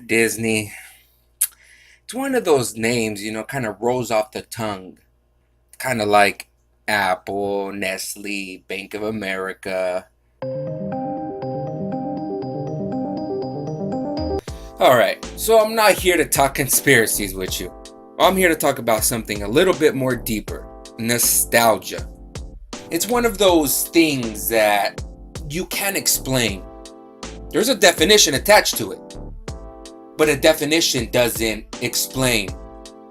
Disney. It's one of those names, kind of rolls off the tongue. Kind of like Apple, Nestle, Bank of America. Alright, so I'm not here to talk conspiracies with you. I'm here to talk about something a little bit more deeper. Nostalgia. It's one of those things that you can't explain. There's a definition attached to it. But a definition doesn't explain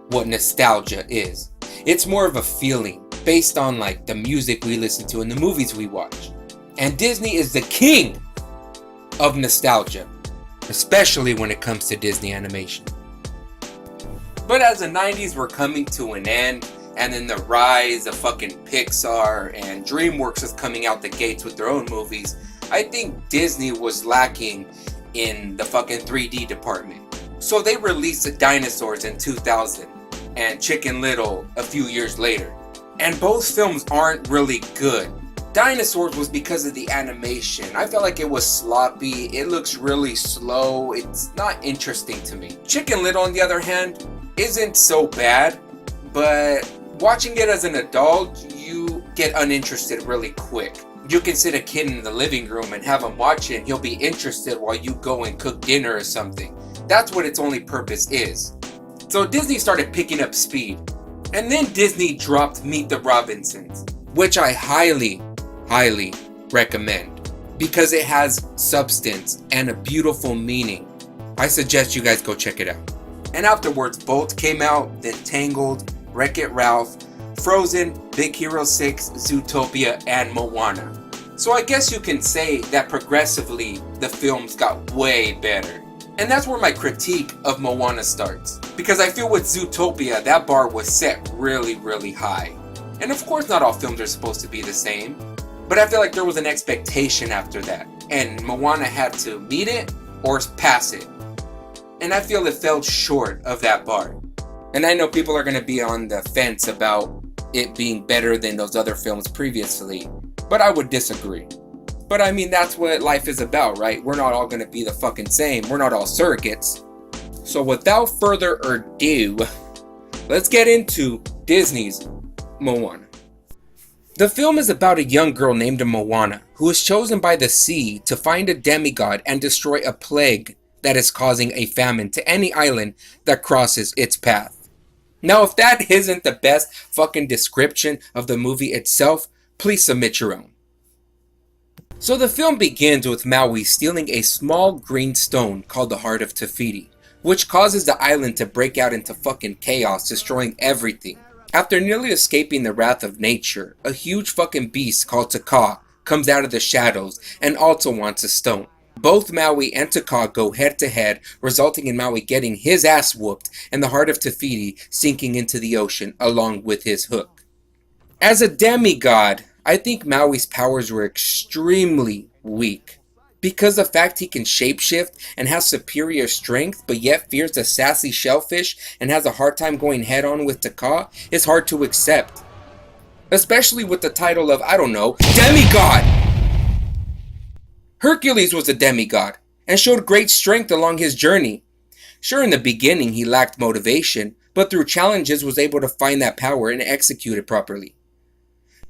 what nostalgia is. It's more of a feeling based on like the music we listen to and the movies we watch. And Disney is the king of nostalgia, especially when it comes to Disney animation. But as the 90s were coming to an end, and then the rise of fucking Pixar and DreamWorks was coming out the gates with their own movies, I think Disney was lacking in the fucking 3D department. So they released the Dinosaurs in 2000 and Chicken Little a few years later. And both films aren't really good. Dinosaurs was because of the animation. I felt like it was sloppy, it looks really slow, it's not interesting to me. Chicken Little, on the other hand, isn't so bad, but watching it as an adult, you get uninterested really quick. You can sit a kid in the living room and have him watch it and he'll be interested while you go and cook dinner or something. That's what its only purpose is. So Disney started picking up speed. And then Disney dropped Meet the Robinsons, which I highly recommend because it has substance and a beautiful meaning. I suggest you guys go check it out. And afterwards, Bolt came out, then Tangled, Wreck-It Ralph, Frozen, Big Hero 6, Zootopia, and Moana. So I guess you can say that progressively the films got way better. And that's where my critique of Moana starts. Because I feel with Zootopia, that bar was set really high. And of course not all films are supposed to be the same, but I feel like there was an expectation after that. And Moana had to meet it or pass it. And I feel it fell short of that bar. And I know people are going to be on the fence about it being better than those other films previously, but I would disagree. But I mean, that's what life is about, right? We're not all going to be the fucking same. We're not all surrogates. So without further ado, let's get into Disney's Moana. The film is about a young girl named Moana who is chosen by the sea to find a demigod and destroy a plague that is causing a famine to any island that crosses its path. Now, if that isn't the best fucking description of the movie itself, please submit your own. So the film begins with Maui stealing a small green stone called the Heart of Te Fiti, which causes the island to break out into fucking chaos, destroying everything. After nearly escaping the wrath of nature, a huge fucking beast called Taka comes out of the shadows and also wants a stone. Both Maui and Taka go head to head, resulting in Maui getting his ass whooped and the Heart of Te Fiti sinking into the ocean along with his hook. As a demigod, I think Maui's powers were extremely weak. Because the fact he can shapeshift and has superior strength but yet fears the sassy shellfish and has a hard time going head on with Taka is hard to accept. Especially with the title of, I don't know, demigod! Hercules was a demigod and showed great strength along his journey. Sure, in the beginning he lacked motivation, but through challenges was able to find that power and execute it properly.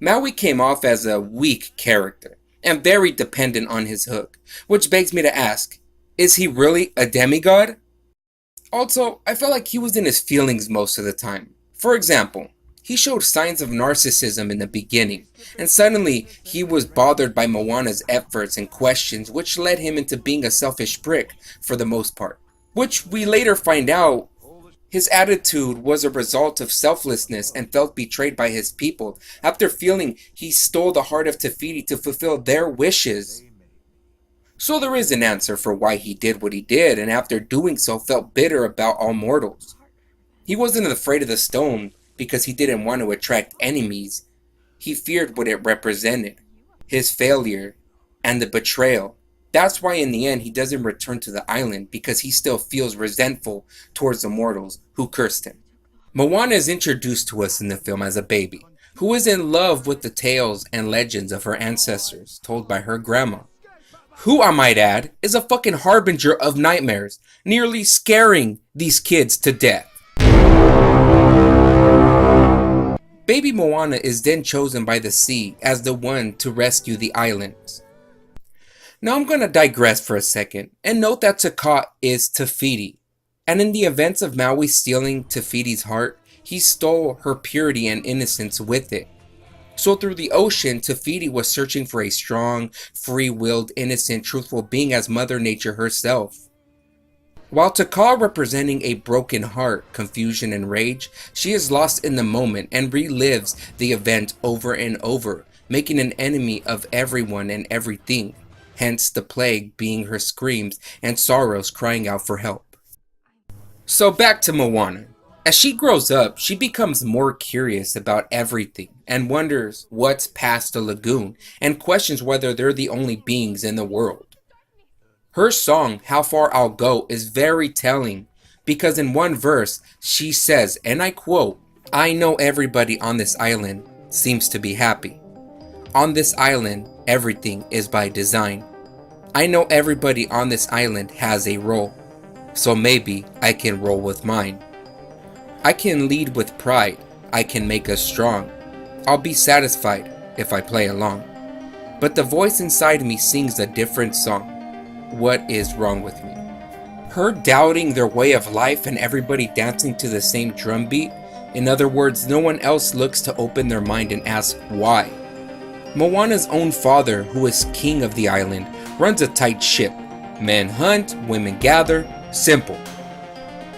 Maui came off as a weak character and very dependent on his hook, which begs me to ask, is he really a demigod? Also, I felt like he was in his feelings most of the time. For example, he showed signs of narcissism in the beginning, and suddenly he was bothered by Moana's efforts and questions, which led him into being a selfish prick for the most part. Which we later find out, his attitude was a result of selflessness and felt betrayed by his people after feeling he stole the Heart of Te Fiti to fulfill their wishes. So there is an answer for why he did what he did, and after doing so felt bitter about all mortals. He wasn't afraid of the stone because he didn't want to attract enemies. He feared what it represented, his failure, and the betrayal. That's why in the end he doesn't return to the island, because he still feels resentful towards the mortals who cursed him. Moana is introduced to us in the film as a baby, who is in love with the tales and legends of her ancestors told by her grandma, Who, I might add, is a fucking harbinger of nightmares, nearly scaring these kids to death. Baby Moana is then chosen by the sea as the one to rescue the islands. Now I'm gonna digress for a second and note that Taka is Te Fiti, and in the events of Maui stealing Te Fiti's heart, he stole her purity and innocence with it. So through the ocean, Te Fiti was searching for a strong, free-willed, innocent, truthful being as Mother Nature herself. While Taka representing a broken heart, confusion, and rage, she is lost in the moment and relives the event over and over, making an enemy of everyone and everything, hence the plague being her screams and sorrows crying out for help. So back to Moana. As she grows up, she becomes more curious about everything and wonders what's past the lagoon and questions whether they're the only beings in the world. Her song, How Far I'll Go, is very telling because in one verse she says, and I quote, "I know everybody on this island seems to be happy. On this island, everything is by design. I know everybody on this island has a role, so maybe I can roll with mine. I can lead with pride, I can make us strong. I'll be satisfied if I play along. But the voice inside me sings a different song. What is wrong with me?" Her doubting their way of life and everybody dancing to the same drum beat, in other words, no one else looks to open their mind and ask why. Moana's own father, who is king of the island, runs a tight ship. Men hunt, women gather, simple.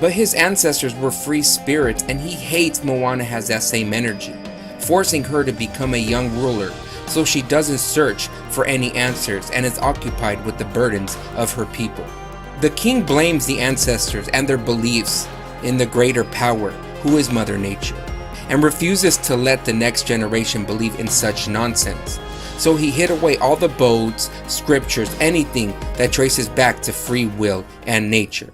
But his ancestors were free spirits and he hates Moana has that same energy, forcing her to become a young ruler so she doesn't search for any answers and is occupied with the burdens of her people. The king blames the ancestors and their beliefs in the greater power, who is Mother Nature, and refuses to let the next generation believe in such nonsense. So he hid away all the bodes, scriptures, anything that traces back to free will and nature.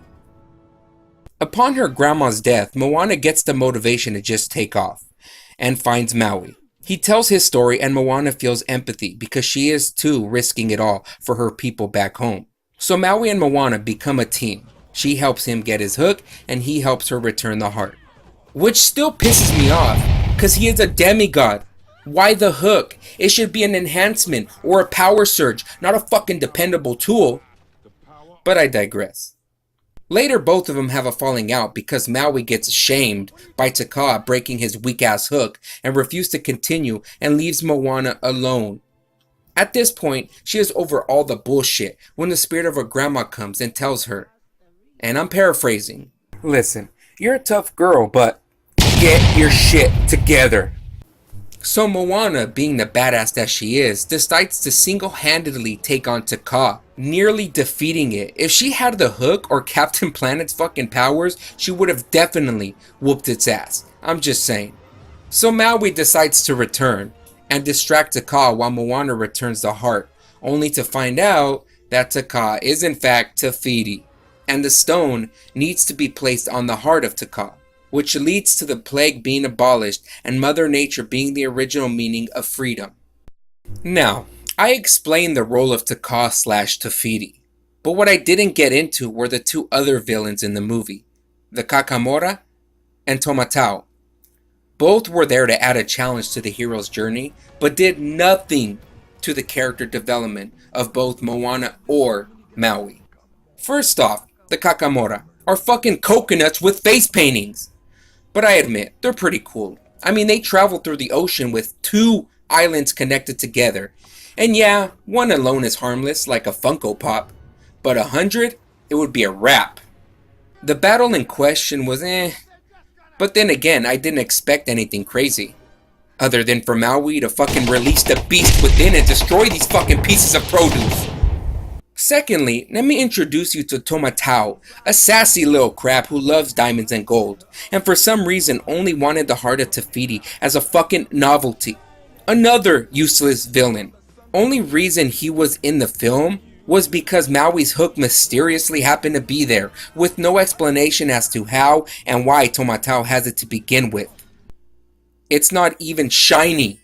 Upon her grandma's death, Moana gets the motivation to just take off and finds Maui. He tells his story and Moana feels empathy because she is too risking it all for her people back home. So Maui and Moana become a team. She helps him get his hook and he helps her return the heart. Which still pisses me off because he is a demigod. Why the hook? It should be an enhancement or a power surge, not a fucking dependable tool. But I digress. Later, both of them have a falling out because Maui gets shamed by Taka breaking his weak-ass hook and refuses to continue and leaves Moana alone. At this point, she is over all the bullshit when the spirit of her grandma comes and tells her, and I'm paraphrasing, "Listen, you're a tough girl, but get your shit together." So Moana, being the badass that she is, decides to single-handedly take on Taka, nearly defeating it. If she had the hook or Captain Planet's fucking powers, she would have definitely whooped its ass. I'm just saying. So Maui decides to return and distract Taka while Moana returns the heart, only to find out that Taka is in fact Te Fiti, and the stone needs to be placed on the heart of Taka, which leads to the plague being abolished and Mother Nature being the original meaning of freedom. Now, I explained the role of Taka / Te Fiti, but what I didn't get into were the two other villains in the movie, the Kakamora and Tomatau. Both were there to add a challenge to the hero's journey, but did nothing to the character development of both Moana or Maui. First off, the Kakamora are fucking coconuts with face paintings. But I admit, they're pretty cool. I mean, they travel through the ocean with 2 islands connected together. And yeah, one alone is harmless, like a Funko Pop. But 100? It would be a wrap. The battle in question was But then again, I didn't expect anything crazy. Other than for Maui to fucking release the beast within and destroy these fucking pieces of produce. Secondly, let me introduce you to Tomatau, a sassy little crap who loves diamonds and gold, and for some reason only wanted the heart of Te Fiti as a fucking novelty. Another useless villain. Only reason he was in the film was because Maui's hook mysteriously happened to be there, with no explanation as to how and why Tomatau has it to begin with. It's not even shiny.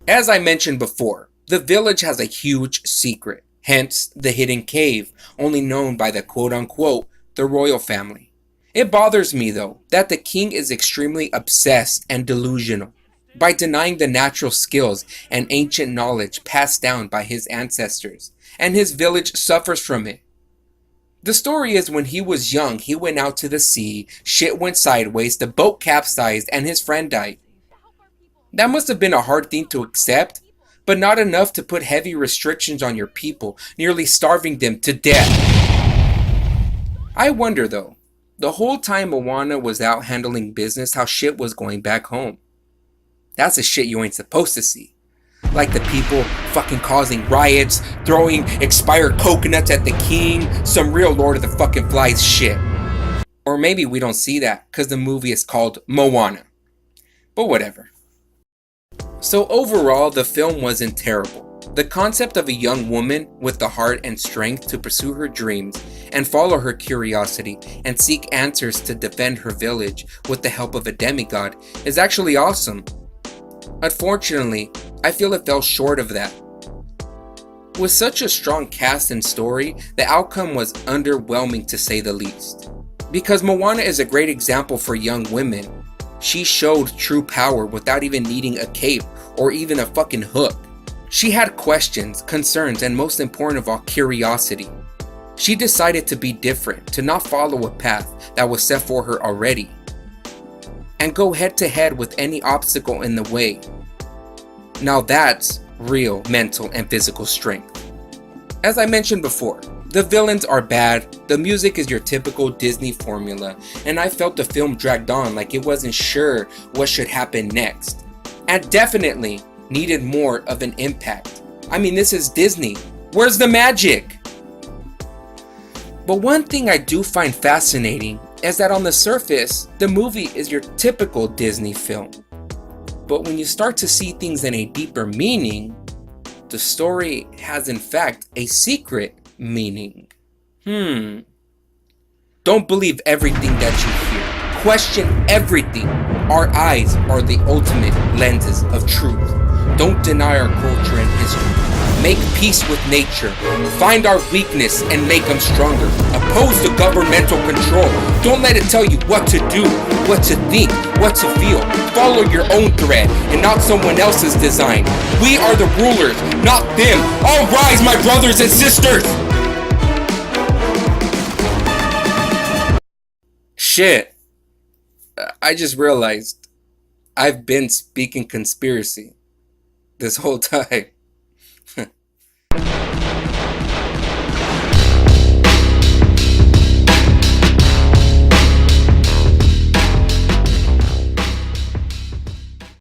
As I mentioned before, The village has a huge secret, hence the hidden cave, only known by the quote-unquote the royal family. It bothers me though that the king is extremely obsessed and delusional by denying the natural skills and ancient knowledge passed down by his ancestors, and his village suffers from it. The story is when he was young, he went out to the sea, shit went sideways, the boat capsized, and his friend died. That must have been a hard thing to accept, but not enough to put heavy restrictions on your people, nearly starving them to death. I wonder though, the whole time Moana was out handling business, how shit was going back home. That's the shit you ain't supposed to see. Like the people fucking causing riots, throwing expired coconuts at the king, some real Lord of the fucking Flies shit. Or maybe we don't see that because the movie is called Moana. But whatever. So overall, the film wasn't terrible. The concept of a young woman with the heart and strength to pursue her dreams and follow her curiosity and seek answers to defend her village with the help of a demigod is actually awesome. Unfortunately, I feel it fell short of that. With such a strong cast and story, the outcome was underwhelming to say the least. Because Moana is a great example for young women. She showed true power without even needing a cape or even a fucking hook. She had questions, concerns, and most important of all, curiosity. She decided to be different, to not follow a path that was set for her already, and go head to head with any obstacle in the way. Now that's real mental and physical strength. As I mentioned before, the villains are bad, the music is your typical Disney formula, and I felt the film dragged on like it wasn't sure what should happen next, and definitely needed more of an impact. I mean, this is Disney. Where's the magic? But one thing I do find fascinating is that on the surface, the movie is your typical Disney film. But when you start to see things in a deeper meaning, the story has in fact a secret meaning. Don't believe everything that you hear. Question everything. Our eyes are the ultimate lenses of truth. Don't deny our culture and history. Make peace with nature. Find our weakness and make them stronger. Oppose the governmental control. Don't let it tell you what to do, what to think, what to feel. Follow your own thread and not someone else's design. We are the rulers, not them. All rise, my brothers and sisters! Shit. I just realized I've been speaking conspiracy this whole time.